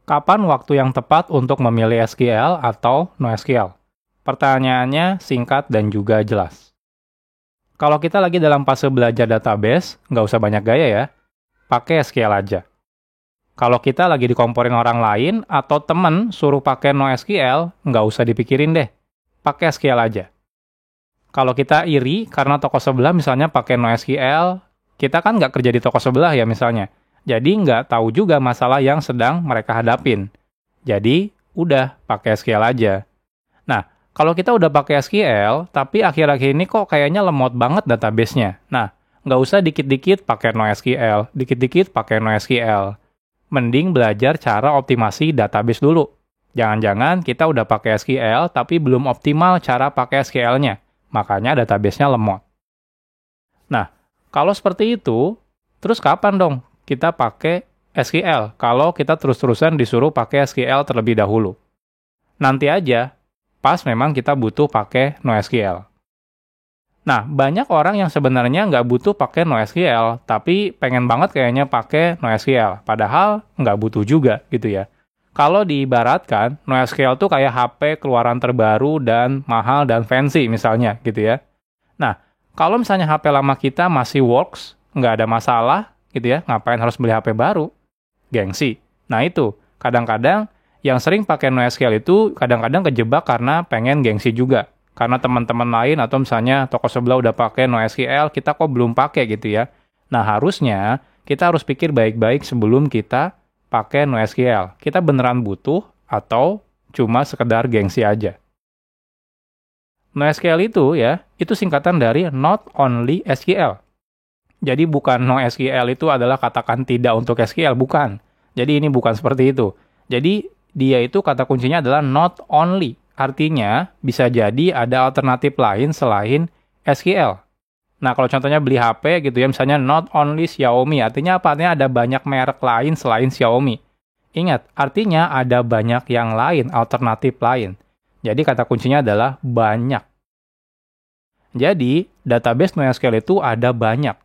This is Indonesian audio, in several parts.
Kapan waktu yang tepat untuk memilih SQL atau NoSQL? Pertanyaannya singkat dan juga jelas. Kalau kita lagi dalam fase belajar database, nggak usah banyak gaya ya. Pakai SQL aja. Kalau kita lagi dikomporin orang lain atau temen suruh pakai NoSQL, nggak usah dipikirin deh. Pakai SQL aja. Kalau kita iri karena toko sebelah misalnya pakai NoSQL, kita kan nggak kerja di toko sebelah ya misalnya. Jadi nggak tahu juga masalah yang sedang mereka hadapin. Jadi udah pakai SQL aja. Nah, kalau kita udah pakai SQL, tapi akhir-akhir ini kok kayaknya lemot banget database-nya. Nah, nggak usah dikit-dikit pakai NoSQL, dikit-dikit pakai NoSQL. Mending belajar cara optimasi database dulu. Jangan-jangan kita udah pakai SQL, tapi belum optimal cara pakai SQL-nya. Makanya database-nya lemot. Nah, kalau seperti itu, terus kapan dong kita pakai SQL kalau kita terus-terusan disuruh pakai SQL terlebih dahulu? Nanti aja, pas memang kita butuh pakai NoSQL. Nah, banyak orang yang sebenarnya nggak butuh pakai NoSQL, tapi pengen banget kayaknya pakai NoSQL. Padahal nggak butuh juga gitu ya. Kalau diibaratkan, NoSQL tuh kayak HP keluaran terbaru dan mahal dan fancy misalnya gitu ya. Nah, kalau misalnya HP lama kita masih works, nggak ada masalah gitu ya, ngapain harus beli HP baru? Gengsi. Nah itu, kadang-kadang yang sering pakai NoSQL itu kadang-kadang kejebak karena pengen gengsi juga. Karena teman-teman lain atau misalnya toko sebelah udah pakai NoSQL, kita kok belum pakai gitu ya. Nah harusnya kita harus pikir baik-baik sebelum kita pakai NoSQL. Kita beneran butuh atau cuma sekedar gengsi aja. NoSQL itu ya, itu singkatan dari Not Only SQL. Jadi bukan NoSQL itu adalah katakan tidak untuk SQL, bukan. Jadi ini bukan seperti itu. Jadi dia itu kata kuncinya adalah not only. Artinya bisa jadi ada alternatif lain selain SQL. Nah kalau contohnya beli HP gitu ya, misalnya not only Xiaomi. Artinya apa? Artinya ada banyak merek lain selain Xiaomi. Ingat, artinya ada banyak yang lain, alternatif lain. Jadi kata kuncinya adalah banyak. Jadi database NoSQL itu ada banyak.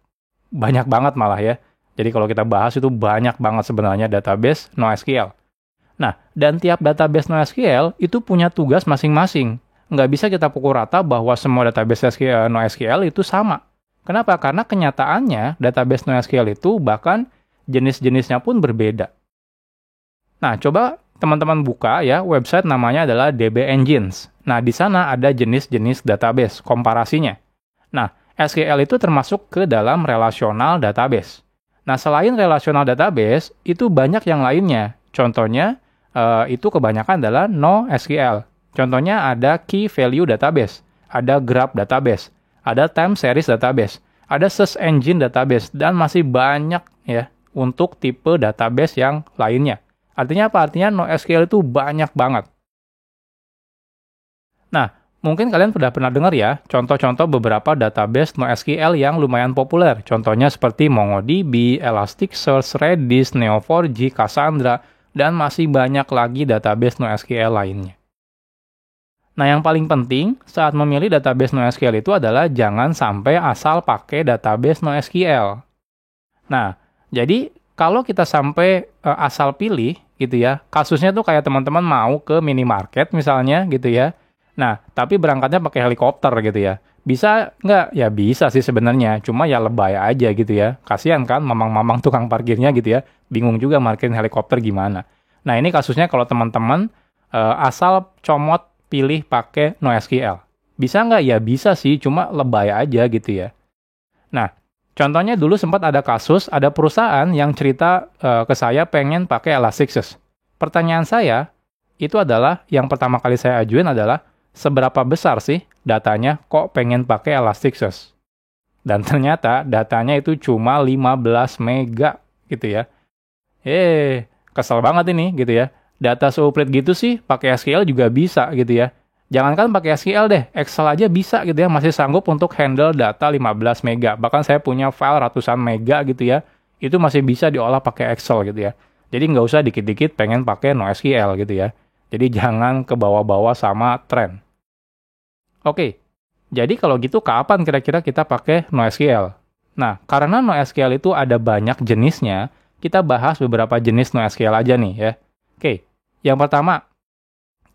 Banyak banget malah ya. Jadi kalau kita bahas itu banyak banget sebenarnya database NoSQL. Nah, dan tiap database NoSQL itu punya tugas masing-masing. Nggak bisa kita pukul rata bahwa semua database NoSQL itu sama. Kenapa? Karena kenyataannya database NoSQL itu bahkan jenis-jenisnya pun berbeda. Nah, coba teman-teman buka ya, website namanya adalah DB Engines. Nah, di sana ada jenis-jenis database, komparasinya. Nah, SQL itu termasuk ke dalam relational database. Nah, selain relational database, itu banyak yang lainnya. Contohnya, itu kebanyakan adalah NoSQL. Contohnya ada Key Value Database, ada Graph Database, ada Time Series Database, ada Search Engine Database, dan masih banyak ya untuk tipe database yang lainnya. Artinya apa? Artinya NoSQL itu banyak banget. Nah, mungkin kalian sudah pernah dengar ya, contoh-contoh beberapa database NoSQL yang lumayan populer. Contohnya seperti MongoDB, Elasticsearch, Redis, Neo4j, Cassandra, dan masih banyak lagi database NoSQL lainnya. Nah, yang paling penting saat memilih database NoSQL itu adalah jangan sampai asal pakai database NoSQL. Nah, jadi kalau kita sampai asal pilih gitu ya, kasusnya tuh kayak teman-teman mau ke minimarket misalnya gitu ya. Nah, tapi berangkatnya pakai helikopter gitu ya. Bisa nggak? Ya bisa sih sebenarnya, cuma ya lebay aja gitu ya. Kasihan kan mamang-mamang tukang parkirnya gitu ya. Bingung juga parkirin helikopter gimana. Nah, ini kasusnya kalau teman-teman asal comot pilih pakai NoSQL. Bisa nggak? Ya bisa sih, cuma lebay aja gitu ya. Nah, contohnya dulu sempat ada kasus, ada perusahaan yang cerita ke saya pengen pakai Elasticsearch. Pertanyaan saya, itu adalah, yang pertama kali saya ajuin adalah, seberapa besar sih datanya kok pengen pakai Elasticsearch? Dan ternyata datanya itu cuma 15 mega gitu ya. Kesel banget ini gitu ya. Data seuprit gitu sih, pakai SQL juga bisa gitu ya. Jangankan pakai SQL deh, Excel aja bisa gitu ya, masih sanggup untuk handle data 15 mega. Bahkan saya punya file ratusan mega gitu ya, itu masih bisa diolah pakai Excel gitu ya. Jadi nggak usah dikit-dikit pengen pakai NoSQL gitu ya. Jadi jangan kebawa-bawa sama tren. Oke, jadi kalau gitu kapan kira-kira kita pakai NoSQL? Nah, karena NoSQL itu ada banyak jenisnya, kita bahas beberapa jenis NoSQL aja nih ya. Oke, yang pertama,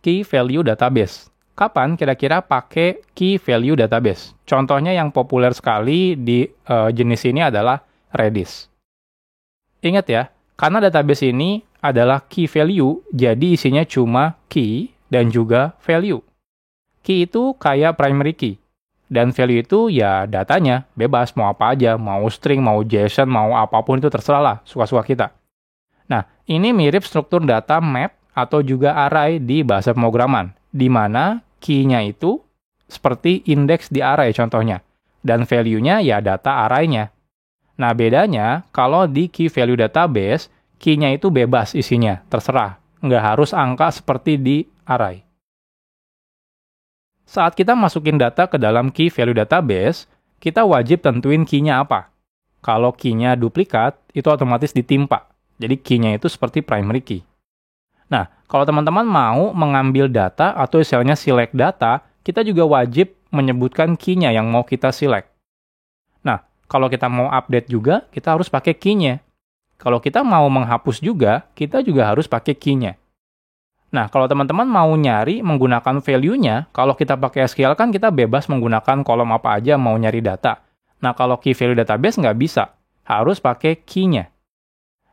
key value database. Kapan kira-kira pakai key value database? Contohnya yang populer sekali di jenis ini adalah Redis. Ingat ya, karena database ini adalah key value, jadi isinya cuma key dan juga value. Key itu kayak primary key. Dan value itu ya datanya, bebas, mau apa aja, mau string, mau JSON, mau apapun itu terserah lah, suka-suka kita. Nah, ini mirip struktur data map atau juga array di bahasa pemrograman, di mana key-nya itu seperti indeks di array contohnya, dan value-nya ya data array-nya. Nah, bedanya kalau di key value database, key-nya itu bebas isinya, terserah, nggak harus angka seperti di array. Saat kita masukin data ke dalam key value database, kita wajib tentuin key-nya apa. Kalau key-nya duplikat, itu otomatis ditimpa. Jadi key-nya itu seperti primary key. Nah, kalau teman-teman mau mengambil data atau istilahnya select data, kita juga wajib menyebutkan key-nya yang mau kita select. Nah, kalau kita mau update juga, kita harus pakai key-nya. Kalau kita mau menghapus juga, kita juga harus pakai key-nya. Nah, kalau teman-teman mau nyari menggunakan value-nya, kalau kita pakai SQL kan kita bebas menggunakan kolom apa aja mau nyari data. Nah, kalau key value database nggak bisa. Harus pakai key-nya.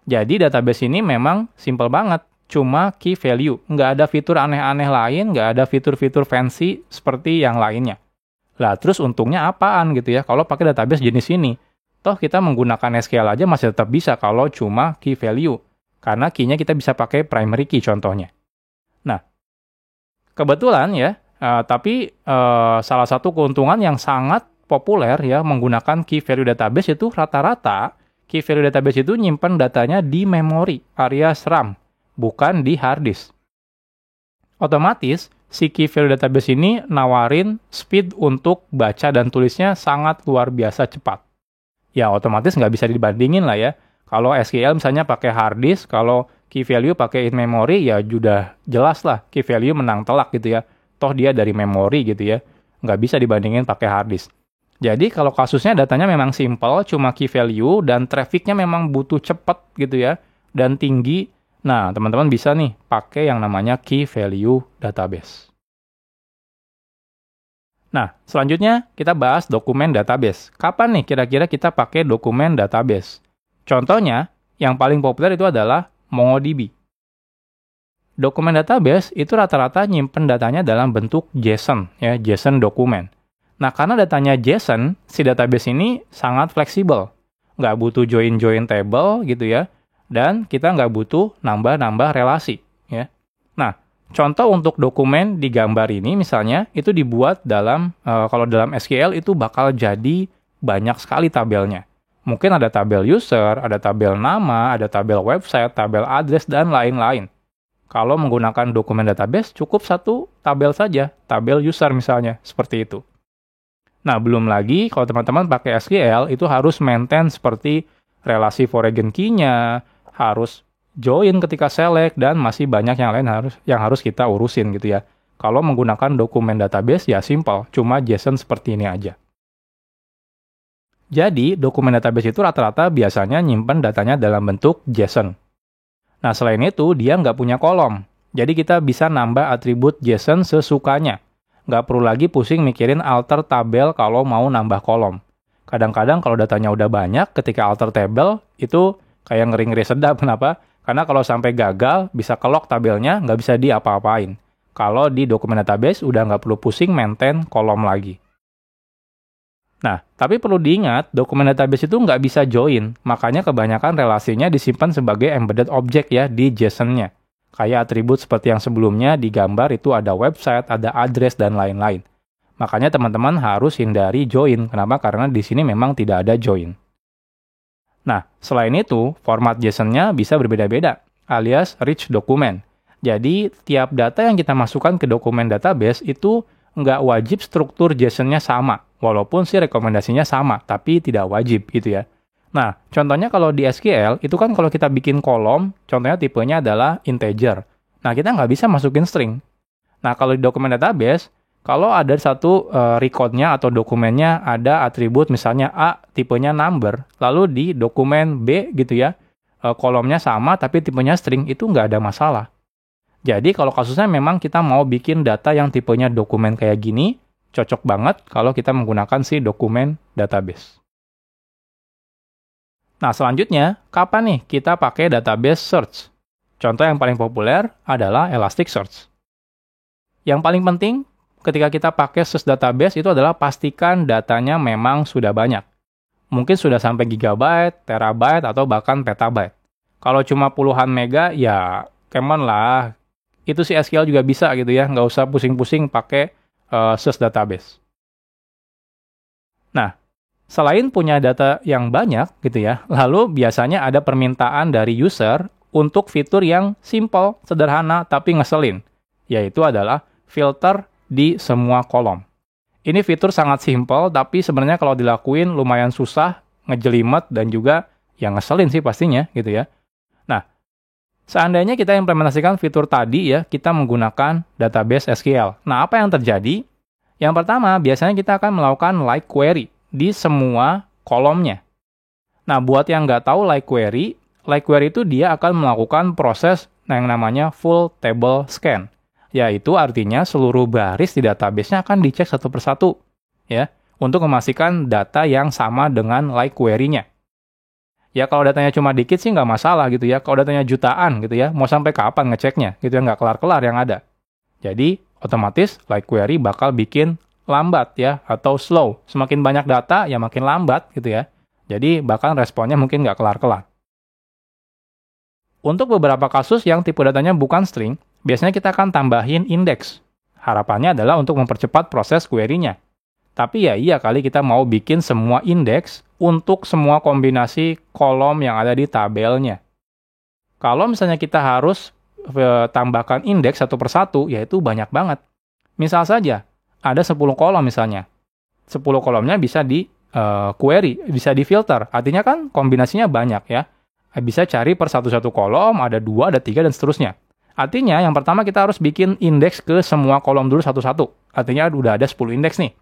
Jadi, database ini memang simple banget. Cuma key value. Nggak ada fitur aneh-aneh lain, nggak ada fitur-fitur fancy seperti yang lainnya. Lah, terus untungnya apaan gitu ya kalau pakai database jenis ini? Toh kita menggunakan SQL aja masih tetap bisa kalau cuma key value. Karena key-nya kita bisa pakai primary key contohnya. Nah, kebetulan ya, tapi salah satu keuntungan yang sangat populer ya menggunakan key value database itu rata-rata key value database itu nyimpan datanya di memori alias RAM, bukan di hard disk. Otomatis, si key value database ini nawarin speed untuk baca dan tulisnya sangat luar biasa cepat. Ya, otomatis nggak bisa dibandingin lah ya. Kalau SQL misalnya pakai hard disk, kalau key value pakai in memory, ya sudah jelas lah key value menang telak gitu ya. Toh dia dari memori gitu ya. Nggak bisa dibandingin pakai hard disk. Jadi kalau kasusnya datanya memang simple, cuma key value, dan trafficnya memang butuh cepat gitu ya, dan tinggi. Nah, teman-teman bisa nih pakai yang namanya key value database. Nah, selanjutnya kita bahas dokumen database. Kapan nih kira-kira kita pakai dokumen database? Contohnya, yang paling populer itu adalah MongoDB. Dokumen database itu rata-rata nyimpen datanya dalam bentuk JSON, ya, JSON dokumen. Nah, karena datanya JSON, si database ini sangat fleksibel. Nggak butuh join-join table gitu ya, dan kita nggak butuh nambah-nambah relasi. Ya. Nah, contoh untuk dokumen di gambar ini misalnya, itu dibuat dalam, kalau dalam SQL itu bakal jadi banyak sekali tabelnya. Mungkin ada tabel user, ada tabel nama, ada tabel website, tabel address, dan lain-lain. Kalau menggunakan dokumen database, cukup satu tabel saja, tabel user misalnya, seperti itu. Nah, belum lagi kalau teman-teman pakai SQL, itu harus maintain seperti relasi foreign key-nya, harus join ketika select, dan masih banyak yang lain yang harus kita urusin gitu ya. Kalau menggunakan dokumen database, ya simple, cuma JSON seperti ini aja. Jadi, dokumen database itu rata-rata biasanya nyimpen datanya dalam bentuk JSON. Nah, selain itu, dia nggak punya kolom. Jadi, kita bisa nambah atribut JSON sesukanya. Nggak perlu lagi pusing mikirin alter tabel kalau mau nambah kolom. Kadang-kadang kalau datanya udah banyak, ketika alter table, itu kayak ngeri-ngeri sedap. Kenapa? Karena kalau sampai gagal, bisa ke-lock tabelnya, nggak bisa diapa-apain. Kalau di dokumen database, udah nggak perlu pusing maintain kolom lagi. Nah, tapi perlu diingat, dokumen database itu nggak bisa join, makanya kebanyakan relasinya disimpan sebagai embedded object ya di JSON-nya. Kayak atribut seperti yang sebelumnya di gambar itu ada website, ada address, dan lain-lain. Makanya teman-teman harus hindari join. Kenapa? Karena di sini memang tidak ada join. Nah, selain itu, format JSON-nya bisa berbeda-beda, alias rich document. Jadi, tiap data yang kita masukkan ke dokumen database itu nggak wajib struktur JSON-nya sama. Walaupun sih rekomendasinya sama, tapi tidak wajib gitu ya. Nah, contohnya kalau di SQL, itu kan kalau kita bikin kolom, contohnya tipenya adalah integer. Nah, kita nggak bisa masukin string. Nah, kalau di dokumen database, kalau ada satu record-nya atau dokumennya ada atribut misalnya A, tipenya number, lalu di dokumen B gitu ya, kolomnya sama tapi tipenya string, itu nggak ada masalah. Jadi kalau kasusnya memang kita mau bikin data yang tipenya dokumen kayak gini, cocok banget kalau kita menggunakan si dokumen database. Nah, selanjutnya, kapan nih kita pakai database search? Contoh yang paling populer adalah Elasticsearch. Yang paling penting ketika kita pakai search database itu adalah pastikan datanya memang sudah banyak. Mungkin sudah sampai gigabyte, terabyte, atau bahkan petabyte. Kalau cuma puluhan mega, ya come on lah. Itu si SQL juga bisa gitu ya, nggak usah pusing-pusing pakai search database. Nah, selain punya data yang banyak gitu ya, lalu biasanya ada permintaan dari user untuk fitur yang simple, sederhana, tapi ngeselin. Yaitu adalah filter di semua kolom. Ini fitur sangat simple, tapi sebenarnya kalau dilakuin lumayan susah, ngejelimet, dan juga yang ngeselin sih pastinya gitu ya. Nah, seandainya kita implementasikan fitur tadi ya, kita menggunakan database SQL. Nah, apa yang terjadi? Yang pertama, biasanya kita akan melakukan like query di semua kolomnya. Nah, buat yang nggak tahu like query itu dia akan melakukan proses yang namanya full table scan. Yaitu artinya seluruh baris di database-nya akan dicek satu persatu, ya, untuk memastikan data yang sama dengan like query-nya. Ya, kalau datanya cuma dikit sih nggak masalah gitu ya. Kalau datanya jutaan gitu ya, mau sampai kapan ngeceknya gitu ya, nggak kelar-kelar yang ada. Jadi, otomatis like query bakal bikin lambat ya, atau slow. Semakin banyak data, ya makin lambat gitu ya. Jadi, bahkan responnya mungkin nggak kelar-kelar. Untuk beberapa kasus yang tipe datanya bukan string, biasanya kita akan tambahin indeks. Harapannya adalah untuk mempercepat proses query-nya. Tapi ya iya kali kita mau bikin semua indeks untuk semua kombinasi kolom yang ada di tabelnya. Kalau misalnya kita harus tambahkan indeks satu persatu, yaitu banyak banget. Misal saja, ada 10 kolom misalnya. 10 kolomnya bisa di query, bisa di filter. Artinya kan kombinasinya banyak ya. Bisa cari per satu-satu kolom, ada 2, ada 3, dan seterusnya. Artinya, yang pertama kita harus bikin indeks ke semua kolom dulu satu-satu. Artinya, udah ada 10 indeks nih.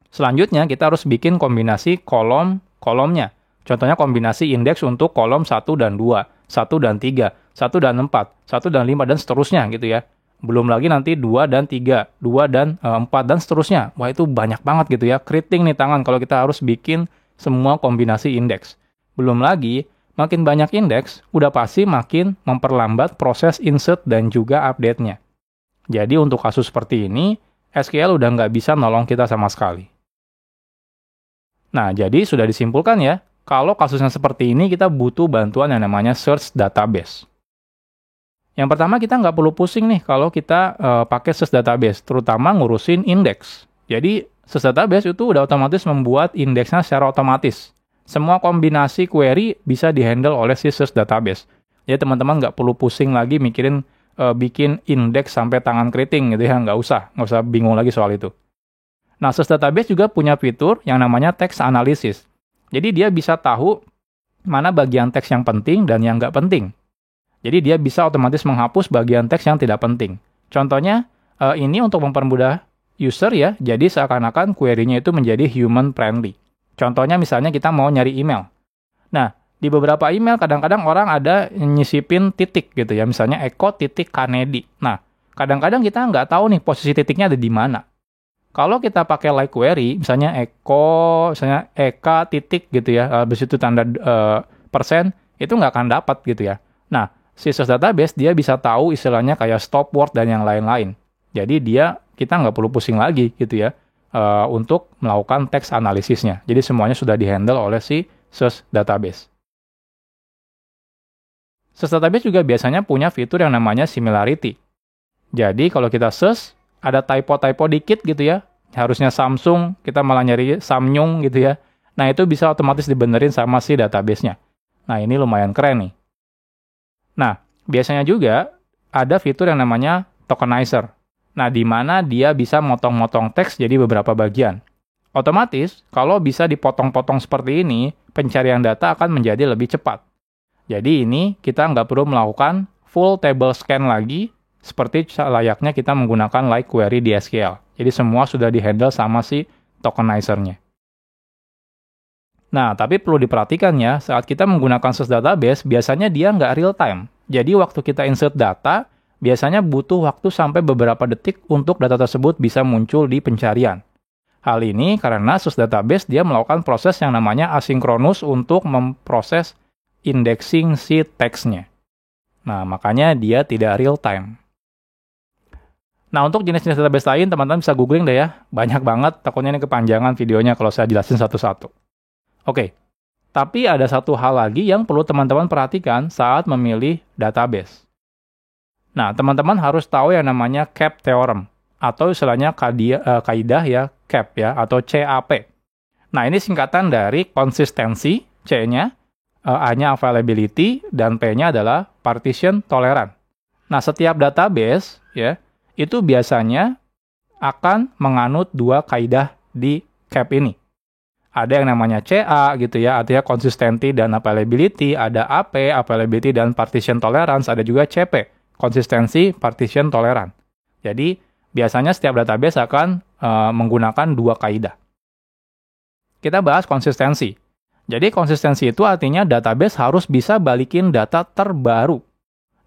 Selanjutnya, kita harus bikin kombinasi kolom-kolomnya. Contohnya kombinasi indeks untuk kolom 1 dan 2, 1 dan 3, 1 dan 4, 1 dan 5, dan seterusnya gitu ya. Belum lagi nanti 2 dan 3, 2 dan 4, dan seterusnya. Wah, itu banyak banget gitu ya. Keriting nih tangan kalau kita harus bikin semua kombinasi indeks. Belum lagi, makin banyak indeks, udah pasti makin memperlambat proses insert dan juga update-nya. Jadi untuk kasus seperti ini, SQL udah nggak bisa nolong kita sama sekali. Nah, jadi sudah disimpulkan ya, kalau kasusnya seperti ini kita butuh bantuan yang namanya search database. Yang pertama kita nggak perlu pusing nih kalau kita pakai search database, terutama ngurusin indeks. Jadi search database itu udah otomatis membuat indeksnya secara otomatis. Semua kombinasi query bisa dihandle oleh si search database. Jadi teman-teman nggak perlu pusing lagi mikirin bikin indeks sampai tangan keriting gitu ya, nggak usah bingung lagi soal itu. Nah, search database juga punya fitur yang namanya text analysis. Jadi dia bisa tahu mana bagian teks yang penting dan yang nggak penting. Jadi dia bisa otomatis menghapus bagian teks yang tidak penting. Contohnya, ini untuk mempermudah user ya, jadi seakan-akan query-nya itu menjadi human friendly. Contohnya misalnya kita mau nyari email. Nah, di beberapa email kadang-kadang orang ada nyisipin titik gitu ya, misalnya Eko.Kanedi. Nah, kadang-kadang kita nggak tahu nih posisi titiknya ada di mana. Kalau kita pakai like query, misalnya misalnya Eka titik gitu ya, habis itu tanda persen, itu nggak akan dapat gitu ya. Nah, si search database dia bisa tahu istilahnya kayak stop word dan yang lain-lain. Jadi kita nggak perlu pusing lagi gitu ya. Untuk melakukan teks analisisnya. Jadi semuanya sudah dihandle oleh si search database. Search database juga biasanya punya fitur yang namanya similarity. Jadi kalau kita search, ada typo-typo dikit gitu ya, harusnya Samsung, kita malah nyari Samyung gitu ya. Nah itu bisa otomatis dibenerin sama si database-nya. Nah ini lumayan keren nih. Nah biasanya juga ada fitur yang namanya tokenizer. Nah, di mana dia bisa motong-motong teks jadi beberapa bagian. Otomatis, kalau bisa dipotong-potong seperti ini, pencarian data akan menjadi lebih cepat. Jadi ini kita nggak perlu melakukan full table scan lagi, seperti layaknya kita menggunakan like query di SQL. Jadi semua sudah dihandle sama si tokenizer-nya. Nah, tapi perlu diperhatikan ya, saat kita menggunakan search database, biasanya dia nggak real time. Jadi waktu kita insert data, biasanya butuh waktu sampai beberapa detik untuk data tersebut bisa muncul di pencarian. Hal ini karena source database dia melakukan proses yang namanya asinkronus untuk memproses indexing si teksnya. Nah, makanya dia tidak real time. Nah, untuk jenis-jenis database lain, teman-teman bisa googling deh ya. Banyak banget, takutnya ini kepanjangan videonya kalau saya jelasin satu-satu. Oke, tapi ada satu hal lagi yang perlu teman-teman perhatikan saat memilih database. Nah, teman-teman harus tahu yang namanya CAP theorem, atau istilahnya kaidah ya, CAP ya, atau CAP. Nah, ini singkatan dari konsistensi, C-nya, A-nya availability, dan P-nya adalah partition tolerant. Nah, setiap database ya itu biasanya akan menganut dua kaidah di CAP ini. Ada yang namanya CA gitu ya, artinya consistency dan availability, ada AP, availability dan partition tolerance, ada juga CP, consistency, partition tolerant. Jadi, biasanya setiap database akan menggunakan dua kaidah. Kita bahas konsistensi. Jadi konsistensi itu artinya database harus bisa balikin data terbaru.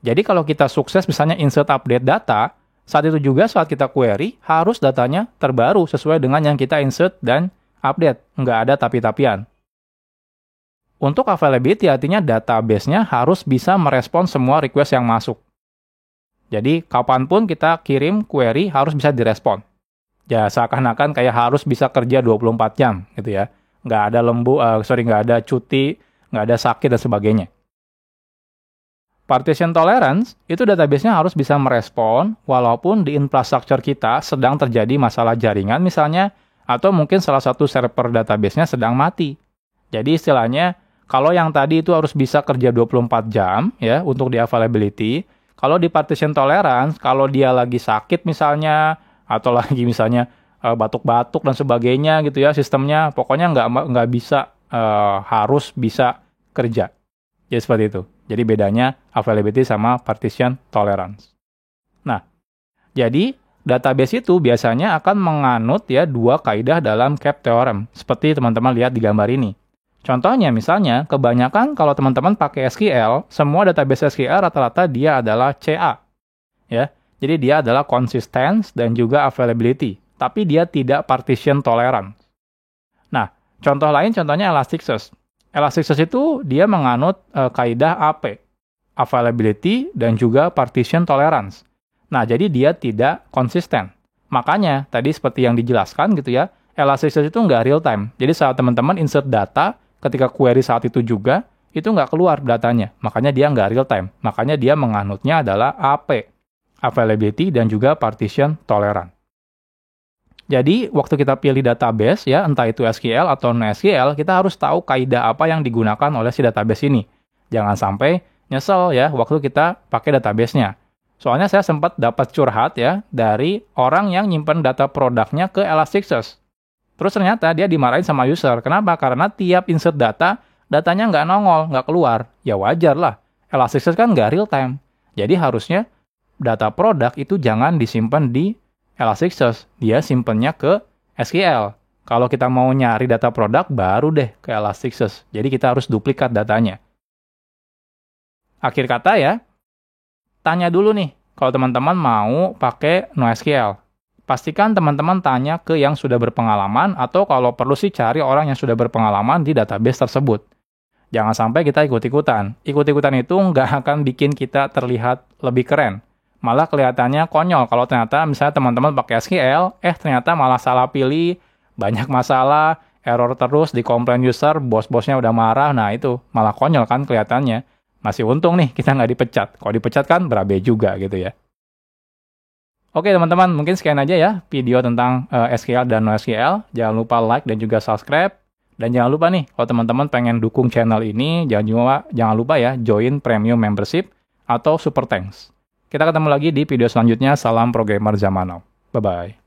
Jadi kalau kita sukses misalnya insert update data, saat itu juga saat kita query harus datanya terbaru sesuai dengan yang kita insert dan update. Nggak ada tapi-tapian. Untuk availability artinya database-nya harus bisa merespon semua request yang masuk. Jadi kapanpun kita kirim query harus bisa direspon. Ya seakan-akan kayak harus bisa kerja 24 jam gitu ya. Nggak ada nggak ada cuti, nggak ada sakit, dan sebagainya. Partition tolerance, itu database-nya harus bisa merespon walaupun di infrastruktur kita sedang terjadi masalah jaringan misalnya, atau mungkin salah satu server database-nya sedang mati. Jadi istilahnya, kalau yang tadi itu harus bisa kerja 24 jam ya untuk di availability, kalau di partition tolerance, kalau dia lagi sakit misalnya, atau lagi misalnya batuk-batuk dan sebagainya gitu ya, sistemnya pokoknya nggak bisa harus bisa kerja. Jadi seperti itu. Jadi bedanya availability sama partition tolerance. Nah, jadi database itu biasanya akan menganut ya dua kaidah dalam CAP theorem, seperti teman-teman lihat di gambar ini. Contohnya misalnya, kebanyakan kalau teman-teman pakai SQL, semua database SQL rata-rata dia adalah CA. Ya. Jadi dia adalah consistent dan juga availability. Tapi dia tidak partition tolerant. Nah, contoh lain contohnya Elasticsearch. Elasticsearch itu dia menganut kaidah AP, availability dan juga partition tolerance. Nah, jadi dia tidak konsisten. Makanya, tadi seperti yang dijelaskan gitu ya, Elasticsearch itu nggak real time. Jadi saat teman-teman insert data, ketika query saat itu juga, itu nggak keluar datanya. Makanya dia nggak real time. Makanya dia menganutnya adalah AP, availability dan juga partition tolerant. Jadi, waktu kita pilih database, ya entah itu SQL atau non-SQL, kita harus tahu kaidah apa yang digunakan oleh si database ini. Jangan sampai nyesel ya waktu kita pakai database-nya. Soalnya saya sempat dapat curhat ya dari orang yang nyimpen data produknya ke Elasticsearch. Terus ternyata dia dimarahin sama user. Kenapa? Karena tiap insert data, datanya nggak nongol, nggak keluar. Ya wajar lah. Elasticsearch kan nggak real time. Jadi harusnya data produk itu jangan disimpan di Elasticsearch, dia simpennya ke SQL. Kalau kita mau nyari data produk, baru deh ke Elasticsearch. Jadi kita harus duplikat datanya. Akhir kata ya, tanya dulu nih, kalau teman-teman mau pakai NoSQL. Pastikan teman-teman tanya ke yang sudah berpengalaman, atau kalau perlu sih cari orang yang sudah berpengalaman di database tersebut. Jangan sampai kita ikut-ikutan. Ikut-ikutan itu nggak akan bikin kita terlihat lebih keren. Malah kelihatannya konyol kalau ternyata misalnya teman-teman pakai SQL, ternyata malah salah pilih, banyak masalah, error terus, dikomplain user, bos-bosnya udah marah, nah itu malah konyol kan kelihatannya. Masih untung nih kita nggak dipecat. Kalau dipecat kan berabe juga gitu ya. Oke teman-teman, mungkin sekian aja ya video tentang SQL dan NoSQL. Jangan lupa like dan juga subscribe. Dan jangan lupa nih, kalau teman-teman pengen dukung channel ini, jangan lupa ya join premium membership atau super thanks. Kita ketemu lagi di video selanjutnya. Salam programmer zaman now. Bye-bye.